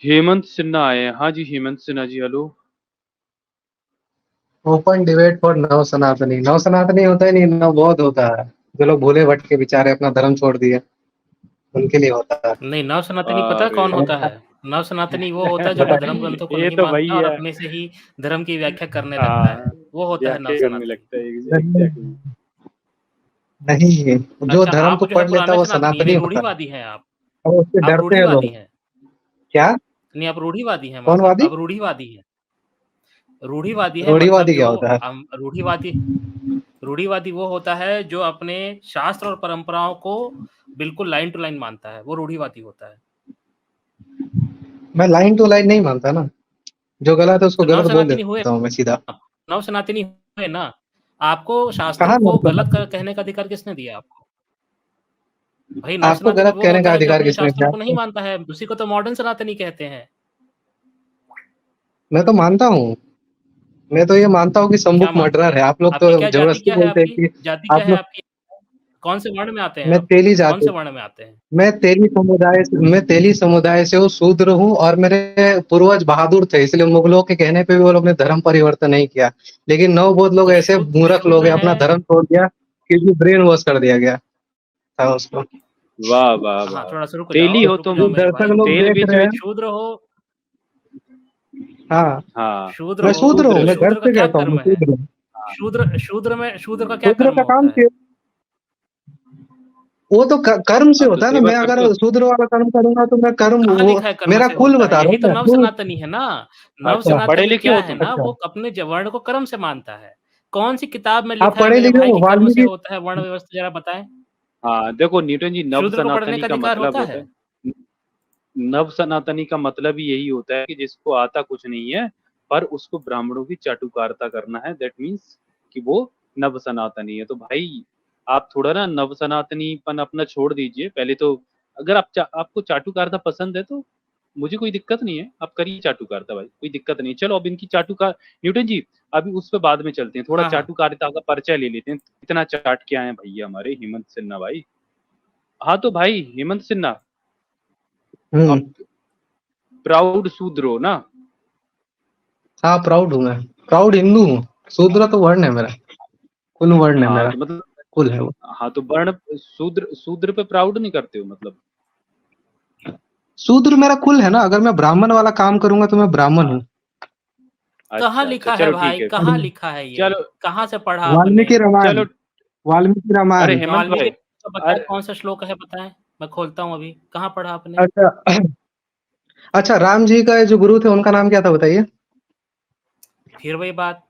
हेमंत सिन्हा आए हैं। हाँ जी, Hemant Sinha ji, hello. Open debate for नव सनातनी। नव सनातनी होता ही नहीं, नव बौद्ध होता है। जो लोग भोले भट्ट के बेचारे अपना धर्म छोड़ दिए, उनके लिए होता है। नहीं, नव सनातनी पता है अरे कौन होता है? नव सनातनी वो होता है जो अपने बता। धर्म ग्रंथों को ये नहीं तो मानता वही और है। अपने से ही धर्म की व्याख्या करने लगता है, हाँ, वो होता है नव व्याख्या करने सनातनी। लगता है, नहीं, एग्जैक्टली। नहीं, जो अच्छा, धर्म आप को जो है पढ़ लेता है पुराने वो सनातनी सनातनी यानी होता है। रूढ़िवादी हैं आप। और उससे आप डरते हैं रूढ़िवादी लोग। हैं। क्या? नहीं, आप रूढ़िवादी हैं कौन मतलब, वादी? आप रूढ़िवादी हैं। रूढ़िवादी है मतलब रूढ़िवादी क्या जो होता है? रूढ़िवादी वो होता है जो अपने शास्त्र और परंपराओं को बिल्कुल लाइन टू लाइन मानता है, वो रूढ़िवादी होता है। मैं लाइन टू लाइन नहीं मानता ना। जो गलत है उसको तो नव गलत बोल सनातनी हुए देता हूँ मैं सीधा। नव सनातनी हुए ना, आपको शास्त्रों कहाँ को नव गलत सनातनी? कहने का अधिकार किसने दिया आपको? भाई नव आपको सनातनी गलत वो कहने होता का है जो अधिकार अपने किसने शास्त्रों दिया को नहीं आपको? मानता है, उसी को तो मॉडर्न सनातनी कहते हैं। मैं तो मानता हूँ। मैं तो ये मानता हूँ कि क्या सम्मुख मानते मर्डरर हैं? है। आप लोग आपकी तो क्या जाति जबरदस्ती क्या है बोलते हैं आपकी? कि जाति क्या आप है लोग। आपकी? कौन से वर्ण में आते हैं मैं आप? तेली कौन से जाति। वर्ण में आते हैं? मैं तेली समुदाय से हूँ, शूद्र हूँ। और मेरे पूर्वज बहादुर थे, इसलिए मुगलों के कहने पे भी वो लोग ने धर्म परिवर्तन नहीं किया। लेकिन नवबोध लोग तो ऐसे मूर्ख लोग शूद्र हैं, अपना है। धर्म छोड़ दिया क्योंकि ब्रेन वॉश कर दिया गया था उसको। वाह वाह हाँ, वाह। थोड़ा-सा तेली हो रुक तुम। जाओ जो मेरे दर्शक भाई। लोग तेल देख बेचो रहे एक। हैं। शूद्र हो हाँ, हाँ, मैं शूद्र हूँ, तो मैं घर शूद्र का से क्या कहता हूँ, मैं कर्म है? शूद्र हूँ। शूद्र का क्या शूद्र कर्म का काम होता है? वो तो कर्म से आप तो होता है ना। सेवा मैं करते अगर हो। शूद्र वाला कर्म करूंगा तो मैं कर्म कहाँ वो लिखा है कर्म मेरा से कुल होता है? बता रहा यही हूँ तो मैं नव कुल। सनातनी है ना। नव अच्छा, अच्छा, पढ़े सनातनी लिखे क्या हो है तुम। ना, अच्छा। वो अपने वर्ण को कर्म से मानता है। कौन सी किताब में आप लिखा है पढ़े मेरे लिखे भाई हो कि कर्म से वाल्मीकि? होता है वर्ण व्यवस्था, जरा बताएं। हाँ, देखो न्यूटन जी, नव शूद्र को पढ़ने सनातनी का का अधिकार मतलब होता होता है? है। नव सनातनी का मतलब ही यही होता है कि जिसको आता कुछ नहीं है, पर उसको ब्राह्मणों की चाटुकारिता करना है। दैट मीन्स कि वो नव सनातनी है। तो भाई, आप थोड़ा ना नव सनातनीपन अपना छोड़ दीजिए पहले तो। अगर आपको चाटुकारिता पसंद है तो मुझे कोई दिक्कत नहीं है, आप करिए चाटुकारिता भाई, कोई दिक्कत नहीं। चलो अब इनकी चाटुकार न्यूटन जी, अभी उस पर बाद में चलते हैं। थोड़ा हाँ, हाँ। चाटुकारिता का परिचय ले लेते हैं। इतना चाट के आए हैं भैया हमारे हेमंत सिन्हा भाई। हाँ तो भाई हेमंत सिन्हा, हम्म। आप प्राउड शूद्र हो ना? हाँ, प्राउड हूँ मैं। प्राउड हिंदू हूँ। शूद्र तो वर्ण है मेरा। कुल वर्ण है हाँ मेरा। तो मतलब, कुल है वो। हाँ तो वर्ण शूद्र शूद्र पे प्राउड नहीं करते हो मतलब? शूद्र मेरा कुल है ना। अगर मैं ब्राह्मण वाला काम करूंगा तो मैं ब्राह्मण हूँ। कहाँ अच्छा अच्छा, लिखा है चलो ठीक भाई? है। कहाँ लिखा है ये? चलो कहाँ से पढ़ा आपने? वाल्मीकि रामायण। चलो। वाल्मीकि अरे रामायण। हेमंत वाल्मीकि भाई, का बताएं, अरे कौन सा श्लोक है बताएं। मैं खोलता हूँ अभी। कहाँ पढ़ा आपने? अच्छा। अच्छा, राम जी का जो गुरु थे उनका नाम क्या था बताइए? फिर वही बात।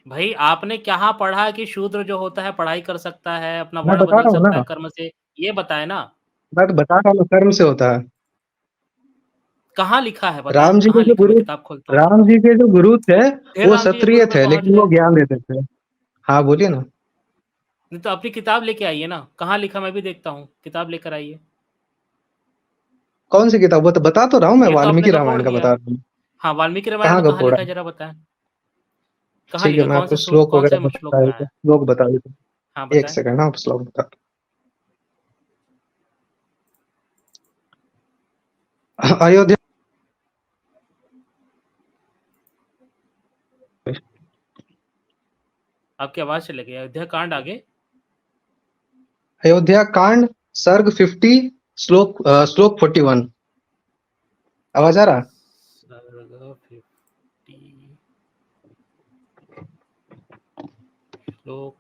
भाई आपने कहाँ पढ़ा कि शूद्र जो होता है पढ़ाई कर सकता है, अपना मैं वर्ण बता बदल रहा हूँ सकता है ना। कर्म से? ये बताएं ना। मैं तो बता रहा हूँ ना, कर्म से होता है। कहाँ लिखा है बताएं, राम जी के कहाँ जो लिखा है? मैं गुरु किताब खोलता हूँ। राम जी के जो गुरु थे फिर वो राम जी के क्षत्रिय गुरु पे थे, पहुंच लेकिन वो गए। ज्ञान देते थे। हाँ, बोलिए ना। नहीं तो अपनी किताब लेके आइए ना, कहाँ लिखा मैं भी देखता हूँ। किताब लेकर आइए। कौन सी किताब? वो तो बता तो रहा हूँ मैं, ये तो आपने वाल्मीकि गपोड़ रामायण का दिया। बता रहा हूँ। हाँ, वाल्मीकि रामायण कहाँ में कहाँ गपोड़ा? लिखा है जरा बताएं। कहाँ ठीक है, लिखा, मैं आपको श्लोक कौन वगैरह से श्लोक बता में देता आया? हूँ। श्लोक बता देता हाँ हूँ, एक बताएं। सेकंड ना, आप श्लोक बता। अयोध्या। आपकी आवाज चली गई। अयोध्या कांड आगे। अयोध्या कांड, सर्ग 50, श्लोक 41। आवाज आ रहा? सर्ग 50 श्लोक।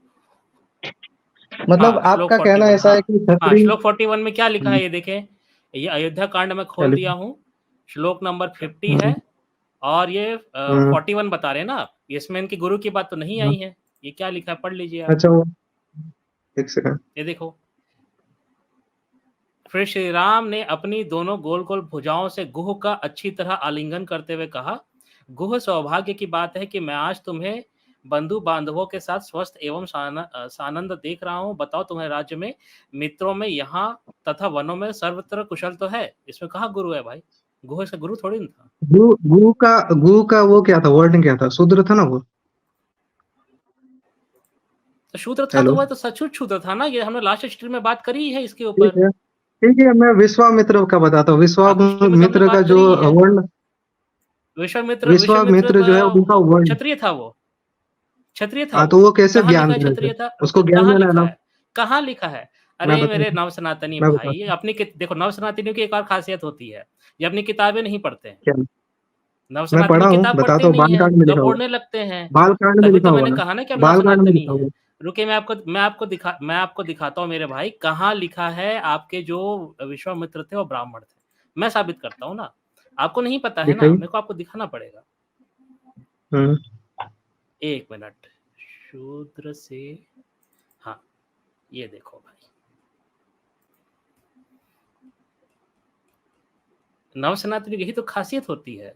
मतलब हाँ, श्लोक आपका कहना 41। ऐसा हाँ है कि हाँ, क्षत्रिय। श्लोक 41 में क्या लिखा है ये देखें। ये अयोध्या कांड में खोल चलिए। दिया हूँ। श्लोक नंबर 50 हम्म, है। और ये हम्म, 41 बता रहे हैं ना आप। इसमें इनकी गुरु की बात तो नहीं हम्म। आई है। ये क्या लिखा है पढ़ लीजिए आप। अच्छा, वो एक सेकंड। ये देखो। फिर श्री राम ने अपनी दोनों गोल गोल भुजाओं से गुह का अच्छी तरह आलिंगन करते हुए कहा, गुह, सौभाग्य की बात है कि मैं आज तुम्हें बंधु बांधवों के साथ स्वस्थ एवं सानंद देख रहा हूँ। बताओ तुम्हारे राज्य में, मित्रों में, यहाँ तथा वनों में सर्वत्र कुशल तो है? इसमें कहाँ गुरु है भाई? गुह से गुरु थोड़ी ना था। गुरु का वो क्या था? वर्ड क्या था? शूद्र था ना वो? तो शूद्र था तो हेलो। वह तो सचमुच शूद्र था ना। ये हमने लास्ट स्ट्रीम में बात करी है इसके ठीक ऊपर। है। ठीक है, मैं विश्वामित्र का बताता हूँ। विश्वामित्र का जो वर्ण, विश्वामित्र जो है उनका वर्ण, क्षत्रिय था वो, क्षत्रिय था। तो वो कैसे कहाँ ज्ञान लिखा है रहे क्षत्रिय थे? था? उसको ज्ञान कहाँ देना है लिखा ना। है? कहाँ लिखा है? मैं अरे मेरे बताता नव सनातनी मैं भाई, बताता अपनी देखो, नव सनातनियों की एक और खासियत होती है, ये अपनी किताबें नहीं पढ़ते हैं। क्या? नव मैं पढ़ा सनातनी हूँ, किताब पढ़ते बताता ही हूँ, नहीं है, बालकांड में लिखा गप हुआ उड़ने लगते हैं। है। बालकांड में तभी लिखा तो हुआ मैंने है। कहा ना कि हम नव बालकांड में सनातनी लिखा है। हुआ है। रुकिए, मैं आपको दिखाता हूँ मेरे भाई, कहाँ लिखा है आपके जो विश्वामित्र थे वो ब्राह्मण थे। मैं साबित करता हूँ ना, आपको नहीं पता है ना, दिखाइए। मेरे को आपको दिखाना पड़ेगा। हम्म। 1 मिनट। शूद्र से, हाँ, ये देखो भाई, नव सनातनी की यही तो खासियत होती है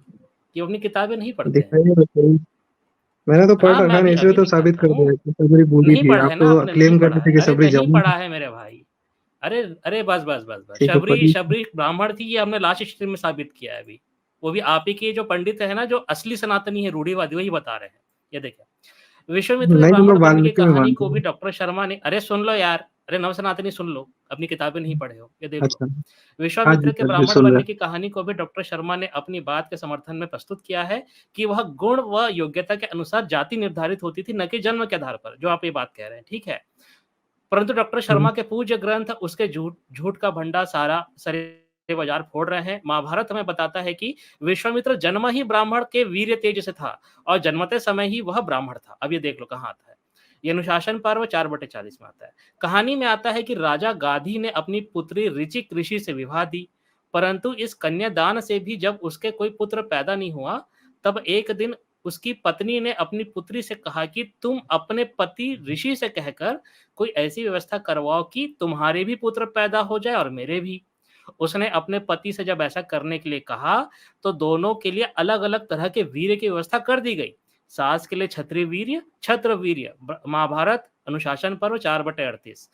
कि वो अपनी किताबें नहीं पढ़ते हैं। दिखाइए, दिखाइए। मैंने तो पढ़ हाँ, मैं रखा है, अभी इसलिए अभी तो साबित दिखाता कर हूँ। दिया कि सबरी बोली नहीं थी। पढ़ा आप है ना तो आपने, नहीं क्लेम पढ़ा करते है। थे कि अरे सबरी नहीं जामुन थी। पढ़ा है मेरे भाई। अरे बस। ठीक है, शबरी पढ़िए। शबरी ब्राह्मण थी, ये हमने लास्ट हिस्ट्री में साबित किया है अभी। वो भी आप ही के जो पंडित है ना, जो असली सनातनी है, रूढ़िवादी, वही बता रहे हैं। ये देखिए, विश्वामित्र के नहीं तो ब्राह्मण मैं बनने की वाल्मीकि में कहानी मानता को भी हूँ। डॉक्टर शर्मा ने, अरे सुन लो यार, अरे नव सनातनी सुन लो, अपनी किताबें नहीं पढ़े हो, ये देख लो। अच्छा। हाँ जी विश्वामित्र के सर जी, ब्राह्मण सुन रहे बनने हैं। की कहानी को भी डॉक्टर शर्मा ने अपनी बात के समर्थन में प्रस्तुत किया है कि वह गुण व योग्यता के अनुसार जाति निर्धारित होती थी, न कि जन्म के आधार पर, जो आप ये बात कह रहे हैं, ठीक है। परंतु डॉक्टर हम्म। शर्मा के पूज्य ग्रंथ उसके झूठ का भंडा सारा सरे बाजार फोड़ रहे हैं। महाभारत हमें बताता है कि विश्वामित्र जन्म ही ब्राह्मण के वीर्य तेज से था और जन्मते समय ही वह ब्राह्मण था। अब ये देख लो कहाँ आता है, ये अनुशासन पर्व 4/40 में आता है। कहानी में आता है कि राजा गाधी ने अपनी पुत्री ऋचिक ऋषि से विवाह दी, परंतु इस कन्यादान से भी जब उसके कोई पुत्र पैदा नहीं हुआ, तब एक दिन उसकी पत्नी ने अपनी पुत्री से कहा कि तुम अपने पति ऋषि से कहकर कोई ऐसी व्यवस्था करवाओ कि तुम्हारे भी पुत्र पैदा हो जाए और मेरे भी। उसने अपने पति से जब ऐसा करने के लिए कहा, तो दोनों के लिए अलग अलग तरह के वीर्य की व्यवस्था कर दी गई। सास के लिए क्षत्रिय वीर्य, छत्र वीर्य, महाभारत अनुशासन पर्व 4/38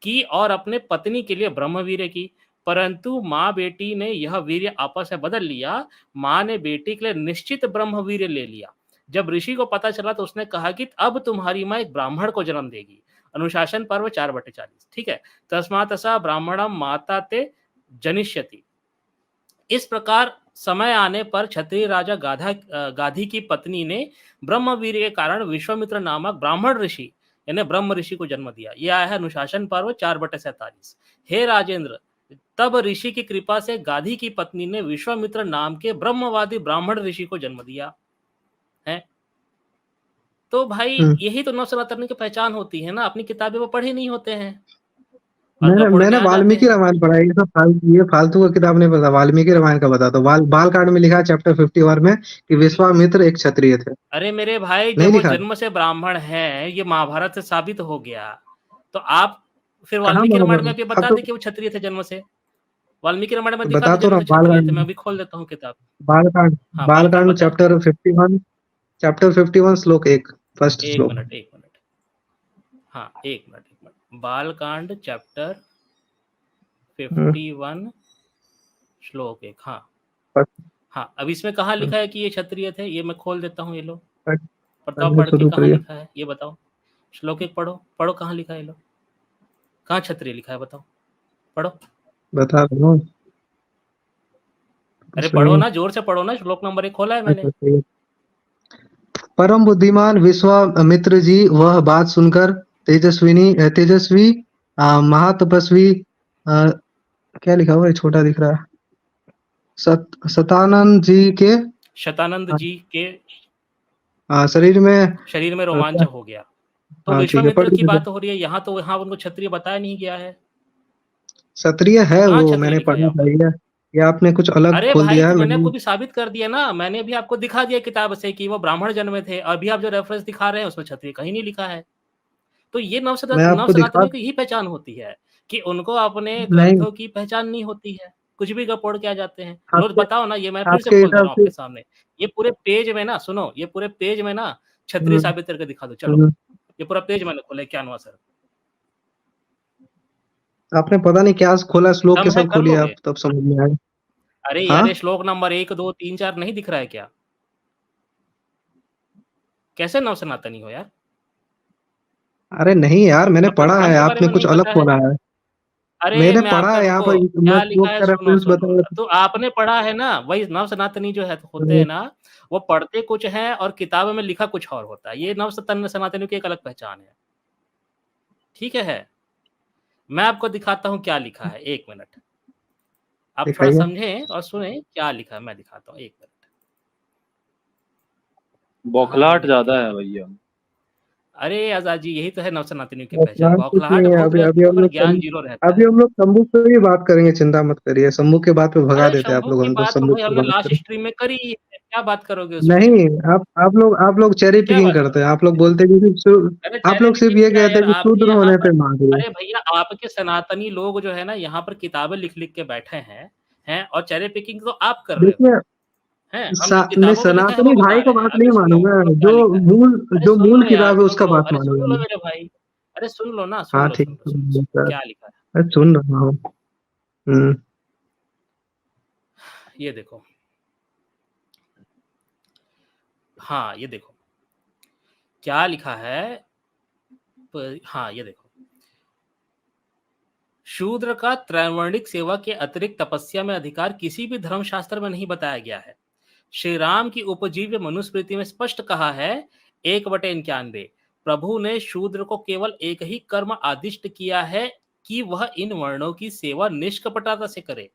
की, और अपने पत्नी के लिए ब्रह्म वीर्य की। परंतु माँ बेटी ने यह वीर्य आपस में बदल लिया। माँ ने बेटी के लिए निश्चित ब्रह्म वीर्य ले लिया। जब ऋषि को पता चला तो उसने कहा कि अब तुम्हारी माँ एक ब्राह्मण को जन्म देगी। अनुशासन पर्व 4/40, ठीक है। तस्मात् सा ब्राह्मणम माता ते जनिष्यति। इस प्रकार समय आने पर क्षत्रिय राजा गाधी की पत्नी ने ब्रह्मवीर के कारण विश्वामित्र नामक ब्राह्मण ऋषि यानी ब्रह्म ऋषि को जन्म दिया। यह आया है अनुशासन पर्व 4/47। हे राजेंद्र, तब ऋषि की कृपा से गाधी की पत्नी ने विश्वामित्र नाम के ब्रह्मवादी ब्राह्मण ऋषि को जन्म दिया है। तो भाई हम्म। यही तो नव सनातन की पहचान होती है ना, अपनी किताबें वो पढ़े नहीं होते हैं और मैंने गपोड़ के मैंने आ जाते वाल्मीकि हैं। रामायण पढ़ा है। ये फालतू का किताब नहीं पढ़ा। वाल्मीकि रामायण का बताता हूँ। बालकांड में लिखा है चैप्टर 51 में कि विश्वामित्र एक क्षत्रिय थे। अरे मेरे भाई, नहीं जब वो लिखा है? जन्म से ब्राह्मण है, ये महाभारत से साबित हो गया, तो आप फिर कहाँ वाल्मीकि रामायण में भी आप बता तो दे कि वो क्षत्रिय थे जन्म से। वाल्मीकि रामायण में दिखा बता दे तो जन्म रहा से हूँ, क्षत्रिय थे। बालकांड मैं अभी खोल देता हूँ किताब। बालकांड हाँ, बालकांड बालकांड बताओ। चैप्टर 51 श्लोक 1, फर्स्ट एक श्लोक। मिनट, एक मिनट। हाँ, एक मिनट, एक मिनट। बालकांड चैप्टर 51 श्लोक 1। हाँ हाँ, अब इसमें कहाँ लिखा है कि ये क्षत्रिय थे? ये मैं खोल देता हूँ, ये लो बताओ, पढ़ के शुरू कहाँ करिए। लिखा है ये बताओ। श्लोक 1 पढ़ो, पढ़ो कहाँ लिखा है, ये लो कहाँ क्षत्रिय लिखा है, बताओ, पढ़ो। बता रहा हूँ। अरे पढ़ो सुनिए। ना, जोर से पढ़ो ना, श्लोक नंबर 1 खोला है मैंने। अच्छा, ठीक है। परम बुद्धिमान विश्वामित्र जी वह बात सुनकर तेजस्वी महातपस्वी क्या लिखा हुआ है, छोटा दिख रहा है, सतानंद जी के शतानंद जी के शरीर में शरीर में रोमांच क्या। हो गया। तो हाँ ठीक है, विश्वामित्र पढ़ की लीजिए। बात हो रही है यहाँ, तो यहाँ उनको क्षत्रिय बताया नहीं गया है। क्षत्रिय है कहाँ वो, क्षत्रिय मैंने लिखा है पढ़ा यहाँ था। पर? ये आपने कुछ अलग अरे खोल भाई, दिया है। तो मैंने मैंने आपको भी साबित कर दिया ना, मैंने भी आपको दिखा दिया किताब से कि वो ब्राह्मण जन्मे थे। अभी आप जो रेफरेंस दिखा रहे हैं उसमें क्षत्रिय कहीं नहीं लिखा है। तो ये मैं नव आपको दिखा सनातनियों की यही पहचान होती है कि उनको अपने नहीं। ग्रंथों की पहचान नहीं होती है, कुछ भी गपोड़ के आ जाते हैं। लो आपके बताओ ना, ये मैं फिर से आपके खोल दे हिसाब रहा हूँ से। आपके सामने। ये पूरे पेज में ना, सुनो, ये पूरे पेज में ना क्षत्रिय हम्म, साबित करके दिखा दो, चलो। हम्म। ये पूरा पेज मैंने खोला, क्या हुआ सर? आपने पता नहीं क्या खोला, श्लोक के दम है, सब कर खोलिए लोगे? आप, तब समझ में आए। अरे हाँ। यार, ये श्लोक नंबर 1, 2, 3, 4 नहीं दिख रहा है क्या? कैसे नव सनातनी हो यार? अरे नहीं यार, मैंने आपको पढ़ा है, धर्म के बारे आपने में कुछ नहीं अलग पता है? खोला है। अरे मैंने मैं पढ़ा आपका है यहाँ रुको, पर, मैं क्या लिखा श्लोक है का सुनो रेफरेंस सुनो। बताऊंगा तो आपने पढ़ा है ना, वही नव सनातनी जो है होते हैं ना, वो पढ़ते कुछ हैं और किताबों में लिखा कुछ और होता है। ये नव सनातनियों की एक अलग पहचान है। ठीक है, मैं आपको दिखाता हूँ क्या लिखा है, 1 मिनट। आप थोड़ा दिखाइए। समझें और सुने क्या लिखा है, मैं दिखाता हूँ, 1 मिनट। कहाँ है बौखलाहट मेरी ज्यादा है किताब? भैया। अरे आजाद जी, यही तो है नव सनातनियों की पहचान, बौखलाहट कुछ बौखलाहट नहीं है। खूब अभी अभी रहती है हम पर लोग ज्ञान जीरो रहता अभी है। हम लोग शंभू पे भी बात करेंगे, चिंता मत करिए। शंभू के बात पे भगा अरे देते हैं आप शंभू लोग की हमको, बात तो शंभू भाई पे हमने बात लास्ट करें। स्ट्रीम में करी ही है, क्या बात करोगे उस पे? नहीं, आप लोग चेरी क्या पिकिंग बात करते हैं। करोगे? आप लोग बोलते हैं कि अरे आप चेहरे लोग सिर्फ पिकिंग ये क्या है कहते यार, हैं कि आपके शूद्र यहाँ होने पर। पे मान रहे हैं। अरे भैया, आपके सनातनी लोग जो है ना यहाँ पर किताबें लिख के बैठे हैं और चेहरे पिकिंग तो आप कर रहे हो। देखिए, हैं, हम जो मैं किताबों में लिखा है वो सनातनी बता भाई का रहे हैं। बात अभी नहीं सुनो मानूंगा, सुनो क्या लिखा है। अरे जो सुन मूल लो यार, किताब है सुन उसका लो, बात अरे सुन मानूंगा लो मैं। मेरे भाई। अरे सुन लो ना, हाँ सुन लो ठीक सुन लो है सुन लो सर। क्या लिखा है। मैं सुन रहा हूँ। हम्म। ये देखो, हाँ ये देखो क्या लिखा है। हाँ ये देखो, शूद्र का त्रैवर्णिक सेवा के अतिरिक्त तपस्या में अधिकार किसी भी धर्मशास्त्र में नहीं बताया गया है। श्री राम की उपजीव्य मनुस्मृति में स्पष्ट कहा है 1/91, प्रभु ने शूद्र को केवल एक ही कर्म आदिष्ट किया है कि वह इन वर्णों की सेवा निष्कपटता से करे,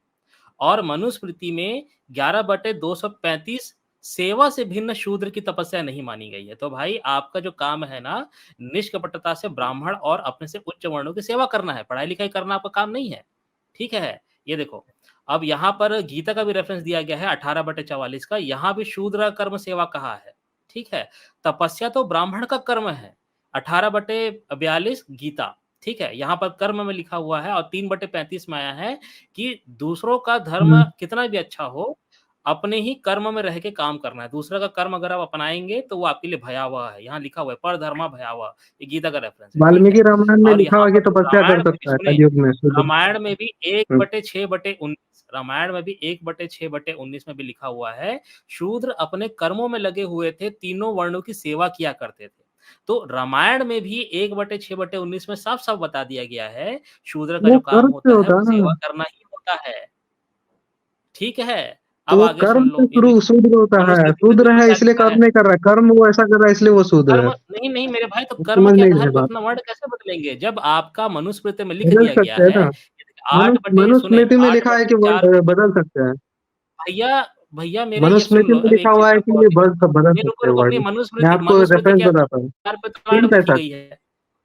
और मनुस्मृति में 11/235 सेवा से भिन्न शूद्र की तपस्या नहीं मानी गई है। तो भाई आपका जो काम है ना, निष्कपटता से ब्राह्मण और अपने से उच्च वर्णों की सेवा करना है, पढ़ाई लिखाई करना आपका काम नहीं है। ठीक है, ये देखो, अब यहाँ पर गीता का भी रेफरेंस दिया गया है 18/44 का, यहाँ भी शूद्र कर्म सेवा कहा है। ठीक है, तपस्या तो ब्राह्मण का कर्म है, 18/42 गीता। ठीक है, यहाँ पर कर्म में लिखा हुआ है, और 3/35 में आया है कि दूसरों का धर्म हम्म। कितना भी अच्छा हो, अपने ही कर्म में रह के काम करना है। दूसरा का कर्म अगर आप अपनाएंगे तो वो आपके लिए भयावह है। यहाँ लिखा हुआ है पर धर्मा भयावह, ये गीता का रेफरेंस है। ठीक है, वाल्मीकि रामायण में और लिखा यहाँ हुआ कि पर तपस्या रामायण कर में भी सकता है सुने, कलयुग में शूद्र। रामायण में भी हम्म। 1/6/19, रामायण में भी 1/6/19 में भी लिखा हुआ है, शूद्र अपने कर्मों में लगे हुए थे, तीनों वर्णों की सेवा किया करते थे। तो रामायण में भी 1/6/19 में साफ साफ बता दिया गया है, शूद्र का वो जो काम कर्म से होता है होता वो है ना। सेवा करना ही होता है। ठीक है, तो अब वो आगे कर्म सुन से लो, ये शुरू देखो, शूद्र होता है, मनुस्मृति में शूद्र देखो है क्या इसलिए लिखा है। कर्म नहीं कर रहा है, कर्म वो ऐसा कर रहा है इसलिए वो शूद्र कर्म है। नहीं नहीं मेरे भाई, तो वो कर्म समझ के नहीं आधार रहे पे बात। अपना वर्ण कैसे बदलेंगे जब आपका मनुस्मृति में लिख बदल दिया गया सकते हैं है। ना। 8 बटे सुने, मनुस्मृति में आठ लिखा है बटे कि वो चार में बदल सकते हैं। भैया, भैया मेरे ये सुन मनुस्मृति लो, में अब लिखा एक चीज हुआ मैं है आपको कि और ये दिखा, बदल नहीं रुको सकते हैं रुको, अपनी वर्ड। मैं मनुस्मृति आपको मनुस्मृति रेफरेंस के बताता हूँ। आधार पे तो रामायण 3 लिखी पैंसठ गई है।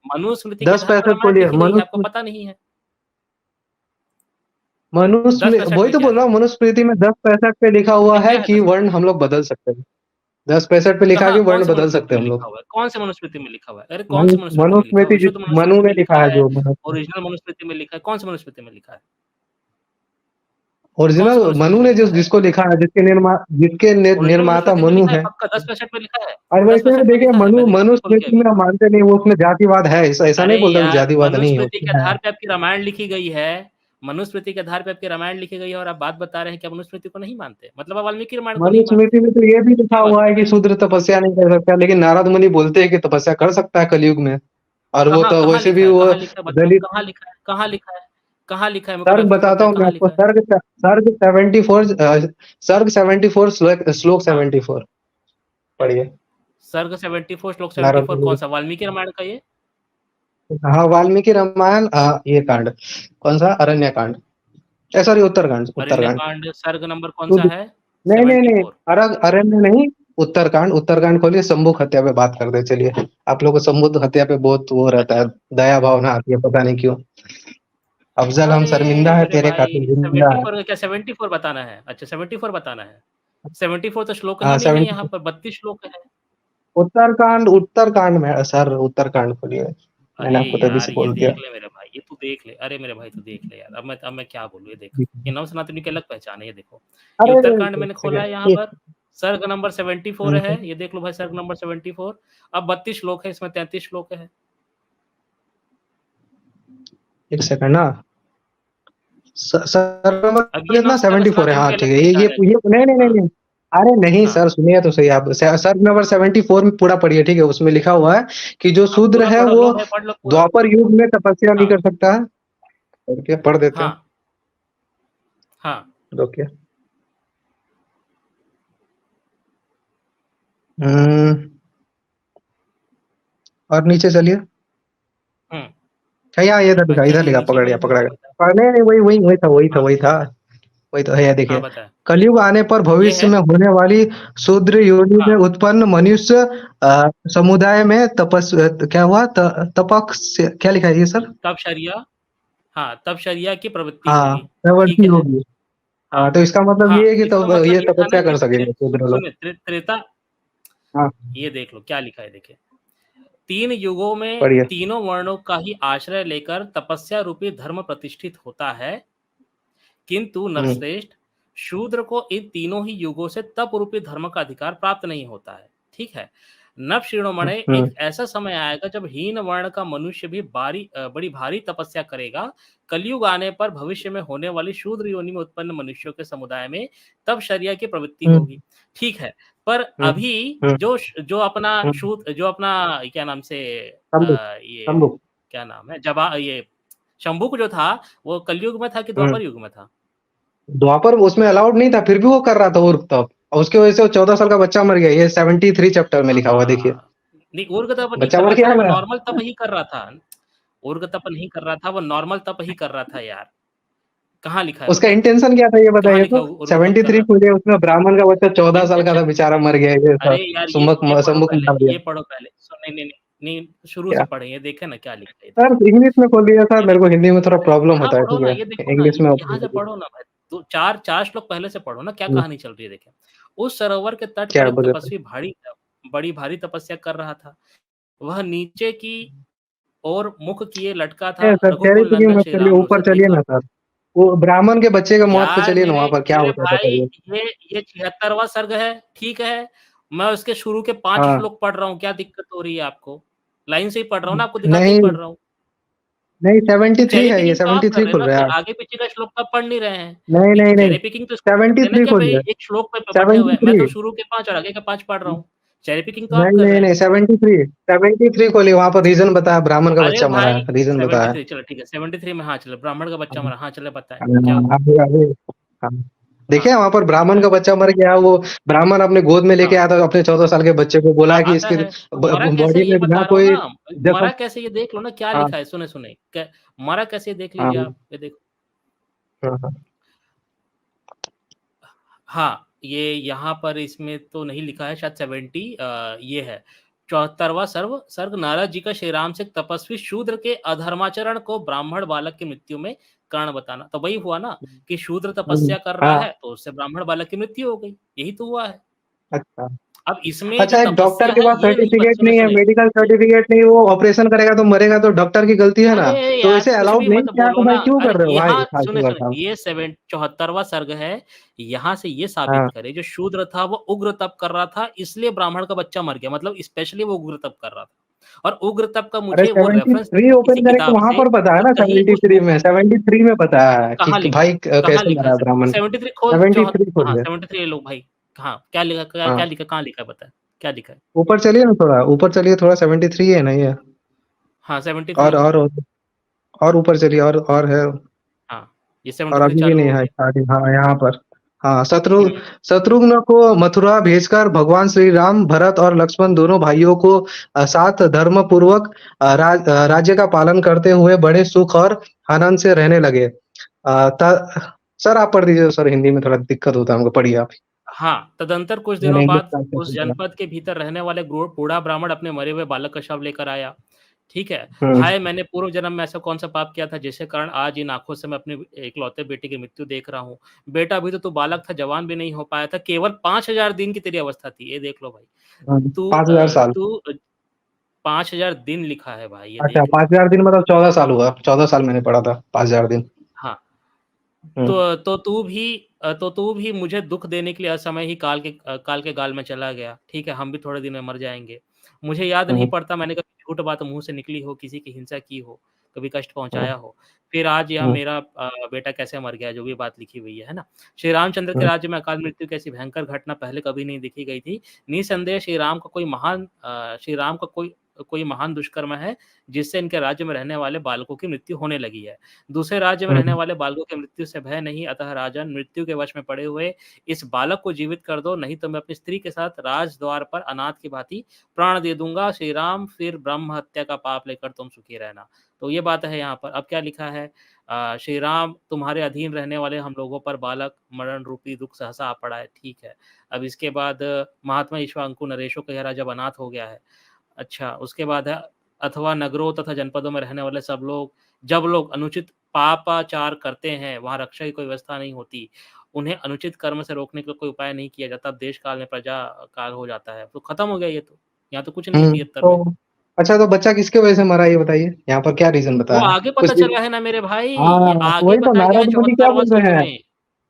मनुस्मृति के 10 आधार पर पैंसठ रामायण खोलिए। लिखी गई है, आपको पता नहीं है? 10 65 वही में तो क्या बोल रहा है? हूँ, मनुस्मृति में 10 पैंसठ पे लिखा हुआ में है क्या है कि 10 वर्ण हम लोग बदल सकते हैं। 10 पैंसठ पे लिखा है कहाँ, कि कौन वर्ण से बदल मनुस्मृति सकते में हैं हम लोग। लिखा हुआ है? कौन से मनुस्मृति में लिखा हुआ है? अरे कौन से मनुस्मृति में लिखा है? मनुस्मृति विशुद्ध मनु मनुस्मृति ने में लिखा लिखा है है, जो मनुस्मृति। ओरिजिनल मनुस्मृति में लिखा है, कौन से मनुस्मृति में लिखा है? कौन से ओरिजिनल मनुस्मृति मनु में ने लिखा है? जिसको लिखा है, जिसके ओरिजिनल निर्माता मनुस्मृति में मनु लिखा है, है। पक्का 10 65 में लिखा है। और 10 वैसे भी 65 में देखिए, लिखा है, मैं देखता हूँ खोल के मनुस्मृति अभी। में हम मानते नहीं, वो उसमें जातिवाद है, ऐसा अरे नहीं बोलता कि यार, जातिवाद नहीं है मनुस्मृति के उसमें है। आधार पे आपकी रामायण लिखी गई है। मनुस्मृति के आधार पे आपकी रामायण लिखी गई है और आप बात बता रहे हैं कि आप मनुस्मृति को नहीं मानते, मतलब आप वाल्मीकि रामायण को नहीं मानते। मनुस्मृति में तो ये भी लिखा क्या बात हुआ कर है कि रहे हैं? शूद्र तपस्या नहीं कर सकता, लेकिन नारद मुनि बोलते हैं कि तपस्या कर सकता है कलयुग में। और वो कहाँ तो कहाँ वैसे लिखा भी है, वो कहाँ लिखा है, बताओ दलित। कहाँ लिखा है, कहाँ लिखा है, कहाँ लिखा है, मेरे को सर्ग रेफरेंस बताता बताइए हूँ मैं कहाँ आपको। लिखा है। सर्ग 74, सर्ग 74 श्लोक हाँ, 74 पढ़िए। सर्ग 74 श्लोक नारद 74 मुनि। कौन सा, वाल्मीकि रामायण का ये? हाँ, वाल्मीकि रामायण। ये कांड कौन सा, अरण्य कांड, सॉरी उत्तरकांड, अरण्य उत्तरकांड। कांड सर्ग नंबर कौन तो सा है? नहीं नहीं नहीं, 74। अरण्य नहीं, उत्तरकांड। उत्तरकांड खोलिए, शंभुक हत्या पे बात करते हैं। चलिए, आप लोग को शंभुक हत्या पे बहुत वो रहता है, अच्छा, दया भावना आती है, पता नहीं क्यों। अफजल हम शर्मिंदा अरे है, मेरे तेरे भाई कातिल जिंदा है। 74 क्या 74 बताना है? अच्छा 74 बताना है। 74 तो श्लोक ही हाँ, नहीं है, यहाँ 74। पर 32 श्लोक है। उत्तरकांड, उत्तरकांड में सर, उत्तरकांड खोलिए। मैंने अरे आपको तभी यार से ये बोल दिया। देख ले मेरे भाई, ये तू देख ले, अरे मेरे भाई तू देख ले यार, अब मैं क्या बोलूँ, ये देख, ये नव सनातनी की अलग पहचान है, ये देखो, ये अरे उत्तरकांड एक मैंने खोला है यहाँ सेकंड। पर, सर्ग नंबर 74 है, ये देख लो भाई, सर्ग नंबर 74। अब 32 श्लोक है, इसमें 33 श्लोक है। एक सेकंड ना। सर अब ये नंबर नव ना 74 है। सनातनियों हाँ की ठीक अलग है, पहचान है। ये नहीं नहीं नहीं हाँ नहीं। अरे नहीं हाँ सर, सुनिए तो सही आप। सर नंबर 74 में पूरा पढ़िए, ठीक है। उसमें लिखा हुआ है कि जो हाँ, शूद्र पूरा है पढ़ वो लो भाई, पढ़ लो पूरा। द्वापर युग में तपस्या नहीं हाँ कर सकता है। पढ़ देते हैं। हाँ हाँ रुकिए। हम्म, और नीचे चलिए। हम्म अच्छा, यहाँ इधर चलिए लिखा, नीचे पकड़ में गया, इधर पकड़ा क्या बताया। गया। नहीं नहीं, वही था, वही था, हाँ वही था, वही तो है। ये हाँ देखिए, बताया। कलयुग आने पर ये भविष्य है। में होने वाली शूद्र योनि में हाँ उत्पन्न मनुष्य समुदाय में क्या हुआ, क्या लिखा है ये सर? तब शरिया, हाँ तब शरिया की प्रवृत्ति हाँ, होगी। ठीक प्रवृत्ति है। होगी। हाँ हाँ, तो इसका मतलब हाँ ये है कि इसका तब मतलब ये ये था ना तपस्या कि कर सकेंगे शूद्र लोग। सुनिए त्रेता, हाँ, ये देख लो क्या लिखा है, देखिए 3 युगों में पढ़िए। तीनों वर्णों का ही आश्रय लेकर तपस्या रूपी धर्म प्रतिष्ठित होता है, किंतु हम्म नरश्रेष्ठ शूद्र को इन तीनों ही युगों से तप रूपी धर्म का अधिकार प्राप्त नहीं होता है। ठीक है। नव शिरोमणे, हम्म एक ऐसा समय आएगा जब हीन वर्ण का मनुष्य भी बड़ी भारी तपस्या करेगा। कलयुग आने पर भविष्य में होने वाली शूद्र योनि में उत्पन्न मनुष्यों के समुदाय में तब शरिया की प्रवृत्ति हम्म होगी। ठीक है। पर हम्म अभी हम्म जो अपना हम्म। जो अपना क्या नाम से तम्बू, ये तम्बू। क्या नाम है, जबा ये शंभुक जो था वो कलयुग में था कि हम्म द्वापर युग में था? द्वापर उसमें अलाउड नहीं था, फिर भी वो कर रहा था उर्क तप, और उसकी वजह से वो 14 साल का बच्चा मर गया। ये 73 चैप्टर में लिखा हुआ, देखिए। नहीं उर्ग तप नहीं बच्चा कर मर रहा था गया ना, है वो ना। नॉर्मल तप ही कर रहा था। उर्ग तप नहीं कर रहा था, वो नॉर्मल तप ही कर रहा था यार। कहाँ लिखा है उसका बताओ, इंटेंशन क्या था ये कहाँ बताइए लिखा तो। है उर्ग तप कर 73 रहा था? खुले, उसमें ब्राह्मण का बच्चा 14 साल का था, इंटेंशन, बेचारा मर गया। ये अरे सब यार ये सुमुख पढ़ो सम्मुख पहले, मार दिया। ये पढ़ो पहले। नहीं नहीं नहीं नहीं, शुरू से क्या पढ़े, ये देखे ना क्या लिखा है, ये सर, देखो। इंग्लिश में खोल दिया सर, ये मेरे को देखो, हिंदी में थोड़ा अरे प्रॉब्लम यहाँ होता है, पढ़ो ठीक ना, है। ये देखो ना, इंग्लिश में यहाँ से पढ़ो ना भाई। तो चार श्लोक पहले से पढ़ो ना, क्या कहानी चल रही है देखे। उस सरोवर के तट क्या पर एक बोले थे? तपस्वी बड़ी भारी तपस्या कर रहा था। वह नीचे की और मुख किए लटका था। सर, चेरी रघुकुल पिकिंग नंदन मत श्री चलिए, राम ने ऊपर उसे चलिए देखा। ना सर। वो ब्राह्मण के बच्चे के मौत पे यार चलिए ना, वहां पर क्या मेरे होता है भाई, बताइए। ये 76वां सर्ग है, ठीक है। मैं उसके शुरू के 5 हाँ, श्लोक पढ़ रहा हूँ, क्या दिक्कत हो रही है आपको? लाइन से ही पढ़ रहा हूँ ना, आपको दिखा के ही नहीं पढ़ रहा हूँ। नहीं, 73 चेरी है ये, पिकिंग तो आप कर 73 रहे हो खुल ना, रहा फिर है। आगे पीछे का श्लोक तो आप पढ़ नहीं रहे हैं। नहीं नहीं नहीं नहीं, चेरी पिकिंग तो इसको बोलते हैं ना 73 कि अब खुल रहा है। एक श्लोक पे बैठे हुए हैं। मैं 73। तो शुरू के 5 और आगे के 5 पढ़ रहा हूँ। चेरी पिकिंग तो आप नहीं कर नहीं रहे नहीं, हैं। 73 खोलिए, वहां पर रीजन बताया, ब्राह्मण का अरे बच्चा मरा भाई है, रीजन बताया। 73, चलो ठीक है 73 में, हाँ चलो ब्राह्मण का बच्चा मरा, हाँ चलो बताएं क्या हाँ, हुआ। अभी अभी हाँ। हाँ देखिए, वहां पर ब्राह्मण बताएं। का बच्चा मर गया। वो ब्राह्मण अपने गोद में लेके हाँ आया था अपने 14 साल के बच्चे को, बोला हाँ कि आता इसकी है तो मरा कैसे, बॉडी ये में बता ना रहा हूँ कोई ना। जख्म। मरा कैसे ये देख लो ना, क्या हाँ लिखा है, सुने सुने मरा कैसे ये देख लीजिए हाँ आप, ये देखो। हाँ हाँ। हाँ ये यहाँ पर इसमें तो नहीं लिखा है, शायद 70 ये है 74वां सर्ग नारद जी का श्री राम से तपस्वी शूद्र के अधर्माचरण को ब्राह्मण बालक की मृत्यु में कारण बताना। तो वही हुआ ना कि शूद्र तपस्या कर रहा हाँ, है तो उससे ब्राह्मण बालक की मृत्यु हो गई, यही तो हुआ है। अच्छा। अब इसमें जो अच्छा, एक डॉक्टर तपस्या के है पास ये नहीं पता, सर्टिफिकेट सुने नहीं है, सुने मेडिकल सर्टिफिकेट नहीं, वो ऑपरेशन करेगा तो मरेगा, तो डॉक्टर की गलती है ना। अरे तो यार इसे कुछ अलाउड भी नहीं मत किया, बोलो तो ना। भाई क्यों कर अरे रहे हो भाई यहाँ फालतू सुने का सुने, काम। ये 74वां सर्ग है, यहाँ से ये साबित हाँ, करे जो शूद्र था वो उग्र तप कर रहा था, इसलिए ब्राह्मण का बच्चा मर गया, मतलब स्पेशली वो उग्र तप कर रहा था। और उग्र तप का अरे मुझे वो रेफरेंस 73 दिखा किसी ओपन करेंगे, किताब वहां से पर पता है कि ना। कहीं उस 73 में, 73 में पता है कहाँ कि लिखा भाई है, कहाँ कैसे लिखा मरा है? है ब्राह्मण। 73 खोल 73 हाँ खोलिए। 73 लोग भाई। हाँ क्या लिखा, क्या हाँ, लिखा, कहाँ लिखा है बता, क्या लिखा है? ऊपर चलिए ना थोड़ा, ऊपर चलिए थोड़ा, 73 है नहीं है। हाँ 73 और है। और और ऊपर चलिए, और है। हाँ ये और 73 अभी भी चालू नहीं हो है गया। स्टार्टिंग, हाँ यहाँ पर। हाँ, हम्म शत्रुघ्न को मथुरा भेजकर भगवान श्री राम, भरत और लक्ष्मण दोनों भाइयों को साथ धर्म पूर्वक राज्य का पालन करते हुए बड़े सुख और आनंद से रहने लगे। सर, आप पढ़ दीजिए सर, हिंदी में थोड़ा दिक्कत होता है हमको, पढ़िए आप। हाँ तदंतर कुछ मैंने दिनों इंग्लिश बाद ट्रांसलेट उस किया। जनपद के भीतर रहने वाले बूढ़ा ब्राह्मण अपने मरे हुए बालक का शव लेकर आया। ठीक है। हम्म हाय मैंने पूर्व जन्म में ऐसा कौन सा पाप किया था जिसके कारण आज इन आंखों से मैं अपने इकलौते बेटे की मृत्यु देख रहा हूँ। बेटा अभी तो तू बालक था, जवान भी नहीं हो पाया था, केवल 5000 दिन की तेरी अवस्था थी, ये देख लो भाई। तू 5000 साल। तू 5000 दिन लिखा है भाई, ये अच्छा, देख लो। 5000 दिन मतलब 14 साल हुआ, 14 साल मैंने पढ़ा था, 5000 दिन। हाँ हम्म तो तू भी मुझे दुख देने के लिए असमय ही काल के गाल में चला गया। ठीक है, हम भी थोड़े दिन में मर जाएंगे। मुझे याद नहीं हम्म पड़ता मैंने कभी झूठ बात मुंह से निकली हो, किसी की हिंसा की हो, कभी कष्ट हम्म पहुंचाया हो। फिर आज यह हम्म मेरा बेटा कैसे मर गया, जो भी बात लिखी हुई है ना। श्री रामचंद्र के हम्म राज्य में अकाल मृत्यु की ऐसी भयंकर घटना पहले कभी नहीं देखी गई थी। निसंदेह श्री राम का कोई कोई महान दुष्कर्म है जिससे इनके राज्य में रहने वाले बालकों की मृत्यु होने लगी है। दूसरे राज्य में रहने वाले बालकों की मृत्यु से भय नहीं, अतः राजन मृत्यु के वश में पड़े हुए इस बालक को जीवित कर दो, नहीं तो मैं अपनी स्त्री के साथ राजद्वार पर अनाथ की भांति प्राण दे दूंगा। श्री राम, फिर ब्रह्म हत्या का पाप लेकर तुम सुखी रहना। तो ये बात है यहाँ पर। अब क्या लिखा है, श्री राम, तुम्हारे अधीन रहने वाले हम लोगों पर बालक मरण रूपी दुख सहसा आ पड़ा है। ठीक है। अब इसके बाद महात्मा ईश्वरंकु नरेशो कहरा जब अनाथ हो गया है। अच्छा, उसके बाद है, अथवा नगरों तथा जनपदों में रहने वाले सब लोग, जब लोग अनुचित पापाचार करते हैं, वहां रक्षा की कोई व्यवस्था नहीं होती, उन्हें अनुचित कर्म से रोकने का कोई उपाय नहीं किया जाता, देश काल में प्रजा काल हो जाता है। तो खत्म हो गया ये तो, यहाँ तो कुछ नहीं है 73 में। तो अच्छा, तो बच्चा किसके वजह से मरा ये बताइए, यहाँ पर क्या रीजन वो बताया है आगे कुछ पता चला है ना मेरे भाई, ये हाँ, तो आगे वही तो बताया गया है नारद मुनि क्या 74वां बोल रहे सर्ग हैं। में।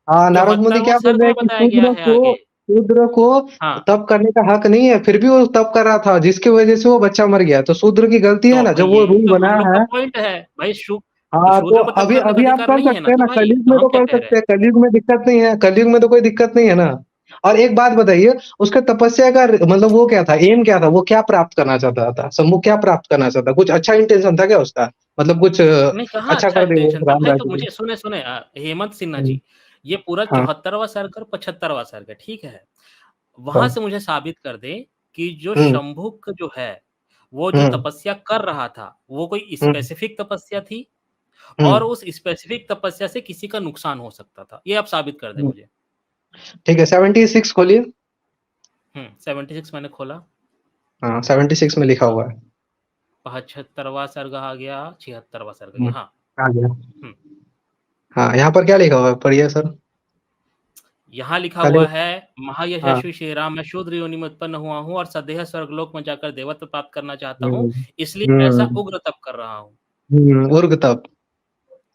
हाँ, नारद मुनि 74वां क्या बोल सर्ग रहे में हैं कि बताया गया है आगे। शूद्र को हाँ, तप करने का हक नहीं है, फिर भी वो तप कर रहा था, जिसकी वजह से वो बच्चा मर गया। तो शूद्र की गलती है ना, तो जब वो यही रूल तो हम बनाया लोग का है। पॉइंट है भाई। तो हाँ, तो शूद्र को तप अभी करने का अभी आप अधिकार कर नहीं है ना, सकते हैं तो ना, भाई कलयुग तो में हम तो क्या कर कह रहे सकते हैं। हैं, कलयुग में दिक्कत नहीं है, कलयुग में तो कोई दिक्कत नहीं है ना। और एक बात बताइए, उसके तपस्या का मतलब वो क्या था, एम क्या था, वो क्या प्राप्त करना चाहता था, सम्मुख क्या प्राप्त करना चाहता, कुछ अच्छा इंटेंशन था क्या उसका, मतलब कुछ नहीं, कहाँ अच्छा अच्छा कर दे इंटेंशन था राम भाई। तो राज्य मुझे को। सुने सुने हेमंत सिन्हा हम्म, जी, ये पूरा हाँ 74वां सर्ग और 75वां सर्ग है, ठीक है। वहां हाँ, से मुझे साबित कर दे कि जो हम्म शंभुक जो है, वो जो हम्म तपस्या कर रहा था, वो कोई हम्म स्पेसिफिक तपस्या थी, और हम्म उस स्पेसिफिक तपस्या से किसी का नुकसान हो सकता था। ये आप साबित कर दे हम्म। मुझे। ठीक है, 76 खोलिए। 76 मैंने खोला। हाँ, 76 में लिखा हुआ है। 75वां सर्ग आ गया, 76वां सर्ग, हम्म, यहाँ। आ गया। हम्म, हाँ, यहाँ पर क्या लिखा हुआ है, पढ़िए सर। यहाँ लिखा पहले हुआ है, हाँ। महायशस्वी श्री राम, मैं शूद्र योनि में उत्पन्न हुआ हूँ और सदैह स्वर्गलोक में जाकर देवत्व प्राप्त करना चाहता हूँ, हम्म इसलिए ऐसा उग्र तप कर रहा हूँ। उर्ग तप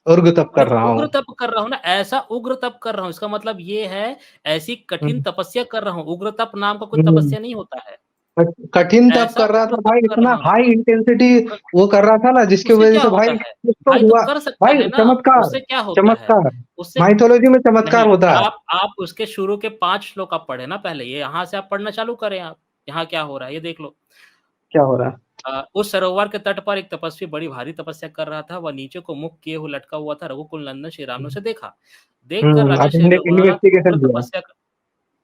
अरे कर तो रहा उग्र हूँ। तप कर रहा हूँ ना, ऐसा उग्र तप कर रहा हूँ, इसका मतलब ये है ऐसी कठिन हम्म, तपस्या कर रहा हूँ। उग्र तप नाम का कोई हम्म। तपस्या नहीं होता है। कठिन तप ऐसा कर रहा उग्र था तप भाई, कर इतना रहा हूँ। हाई इंटेंसिटी क- वो कर रहा था ना, जिसकी उससे वजह क्या से होता भाई है कुछ तो भाई, तो हुआ। कर सकता भाई है ना। चमत्कार, उससे क्या होता है, चमत्कार, उससे माइथोलॉजी में चमत्कार नहीं। होता है। आप उसके शुरू के 5 श्लोक आप पढ़े ना पहले, ये यहाँ से आप पढ़ना चालू करें। आप यहाँ क्या हो रहा है ये देख लो। क्या हो रहा है? उस सरोवर के तट पर एक तपस्वी बड़ी भारी तपस्या कर रहा था। वह नीचे को मुख किए हुए लटका हुआ था। रघुकुल नंदन श्री राम ने उसे देखा। देखकर राजा आप श्री रघुनाथ उग्र इन्वेस्टिगेशन दिया। तपस्या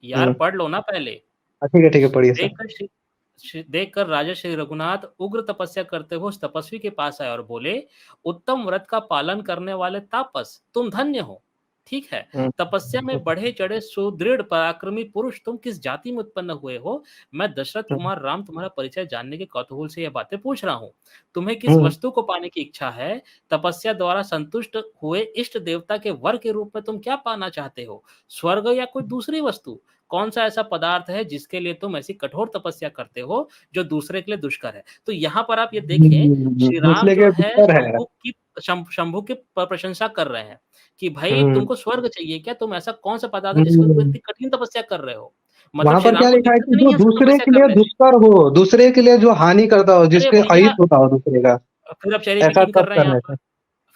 यार पढ़ लो ना पहले। ठीक है, पढ़िए सर। देखकर देखकर राजा श्री रघुनाथ उग्र तपस्या करते हुए उस तपस्वी के पास आए और बोले, उत्तम व्रत का पालन करने वाले तापस, तुम धन्य हो। ठीक है। तपस्या में बढ़े चढ़े सुदृढ़ पराक्रमी पुरुष, तुम किस जाति में उत्पन्न हुए हो? मैं दशरथ कुमार राम तुम्हारा परिचय जानने के कौतूहल से यह बातें पूछ रहा हूँ। तुम्हें किस वस्तु को पाने की इच्छा है? तपस्या द्वारा संतुष्ट हुए इष्ट देवता के वर के रूप में तुम क्या पाना चाहते हो? स्वर्ग या कोई दूसरी वस्तु? कौन सा ऐसा पदार्थ है जिसके लिए तुम ऐसी कठोर तपस्या करते हो जो दूसरे के लिए दुष्कर है? तो यहाँ पर आप ये देखें, श्री राम दूसरे जो के है उत्तर है। शंभु की प्रशंसा कर रहे हैं कि भाई हम्म तुमको स्वर्ग चाहिए क्या? तुम ऐसा कौन सा पदार्थ है जिसके लिए तुम हम्म। इतनी कठिन तपस्या कर रहे हो? मतलब वहां श्री पर राम क्या को लिखा है दिक्कत कि जो नहीं है सब दूसरे तपस्या के लिए करने में। दुष्कर हो, दूसरे के लिए जो हानि करता हो, अरे जिसके भैया, अहित होता हो दूसरे का, फिर आप चेरी ऐसा पिकिंग कर तप रहे हैं यहाँ करने पर। से।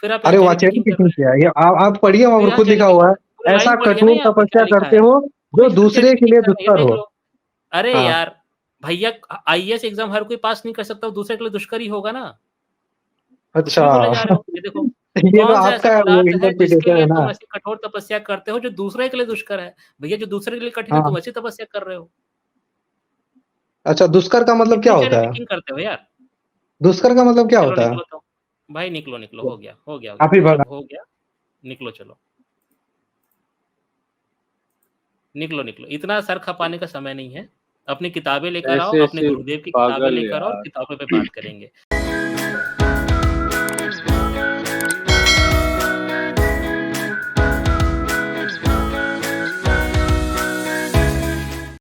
फिर आप यहाँ अरे वहाँ चेरी चेरी पिकिंग कर पिकिंग रहे हैं। किया, ये आप पढ़िए, वहां फिर पर यहाँ खुद चेरी लिखा हुआ पिकिंग, है। पूरी ऐसा लाइन पढ़िए ना, कठोर यहाँ पर क्या तपस्या लिखा करते है। हो पूरी जो लाइन पे चेरी दूसरे के पिकिंग लिए कर रहे हैं, ये दुष्कर देख हो। लो। अरे हाँ, यार, भैया आईएएस एग्जाम हर कोई पास नहीं कर सकता, दूसरे के लिए दुष्कर ही होगा ना। कुछ अच्छा। भी बोले जा रहे हो, ये देखो। ये तो कौन सा ऐसा आपका वो पदार्थ है जिसके इंटरप्रिटेशन लिए है ना। तुम ऐसी कठोर तपस्या करते हो जो दूसरे के लिए दुष्कर है? भैया जो दूसरे के लिए कठिन है हाँ, तुम ऐसी तपस्या कर रहे हो। अच्छा, दुष्कर का मतलब क्या कितनी चेरी होता है? पिकिंग करते हो यार। दुष्कर का मतलब क्या चलो होता है? निकलो तो, भाई निकलो निकलो, हो गया हो गया, आप ही बता। जब हो गया निकलो, चलो निकलो निकलो, इतना सर खपाने का समय नहीं है। अपनी किताबें लेकर आओ, ऐसे अपने ऐसे गुरुदेव की किताबें पागल लेकर आओ और यार। किताबों पे बात करेंगे।